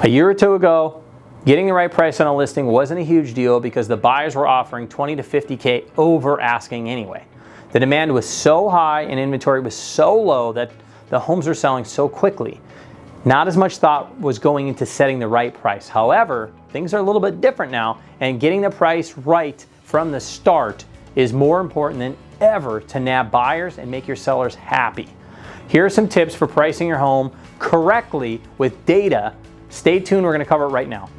A year or two ago, getting the right price on a listing wasn't a huge deal because the buyers were offering 20 to 50K over asking anyway. The demand was so high and inventory was so low that the homes were selling so quickly. Not as much thought was going into setting the right price. However, things are a little bit different now, and getting the price right from the start is more important than ever to nab buyers and make your sellers happy. Here are some tips for pricing your home correctly with data. Stay tuned, we're going to cover it right now.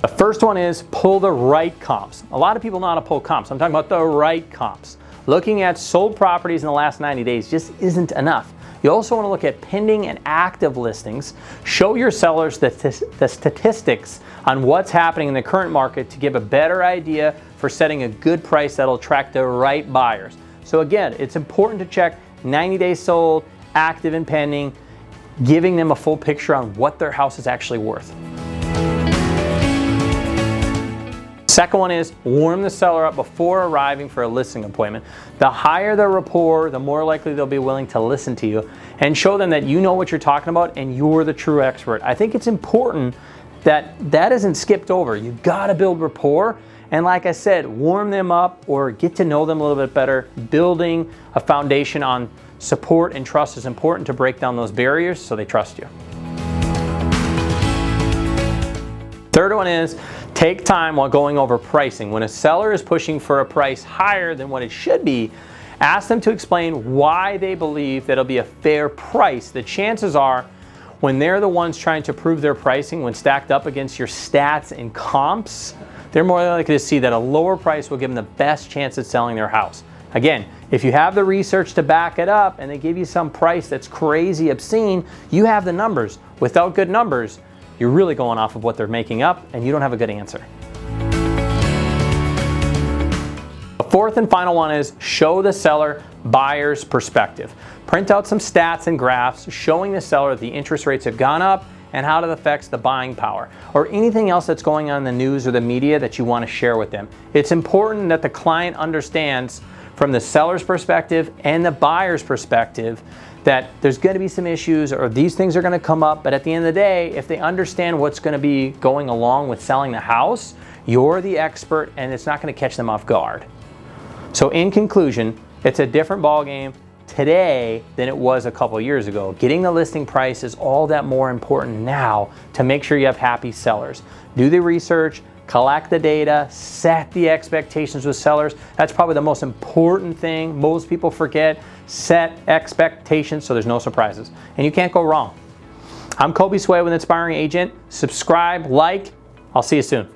The first one is pull the right comps. A lot of people know how to pull comps. I'm talking about the right comps. Looking at sold properties in the last 90 days just isn't enough. You also want to look at pending and active listings. Show your sellers the statistics on what's happening in the current market to give a better idea for setting a good price that'll attract the right buyers. So again, it's important to check 90 days sold, active and pending, giving them a full picture on what their house is actually worth. Second one is warm the seller up before arriving for a listing appointment. The higher the rapport, the more likely they'll be willing to listen to you, and show them that you know what you're talking about and you're the true expert. I think it's important that that isn't skipped over. You gotta build rapport, and like I said, warm them up or get to know them a little bit better. Building a foundation on support and trust is important to break down those barriers so they trust you. Third one is take time while going over pricing. When a seller is pushing for a price higher than what it should be, ask them to explain why they believe that it'll be a fair price. The chances are, when they're the ones trying to prove their pricing when stacked up against your stats and comps, they're more likely to see that a lower price will give them the best chance at selling their house. Again, if you have the research to back it up and they give you some price that's crazy obscene, you have the numbers. Without good numbers, you're really going off of what they're making up and you don't have a good answer. The fourth and final one is show the seller buyer's perspective. Print out some stats and graphs showing the seller the interest rates have gone up and how it affects the buying power, or anything else that's going on in the news or the media that you want to share with them. It's important that the client understands from the seller's perspective and the buyer's perspective that there's going to be some issues or these things are going to come up, but at the end of the day, if they understand what's going to be going along with selling the house, you're the expert and it's not going to catch them off guard. So in conclusion, it's a different ballgame today than it was a couple years ago. Getting the listing price is all that more important now to make sure you have happy sellers. Do the research, collect the data, set the expectations with sellers. That's probably the most important thing most people forget. Set expectations so there's no surprises. And you can't go wrong. I'm Kobe Sway with Inspiring Agent. Subscribe, like. I'll see you soon.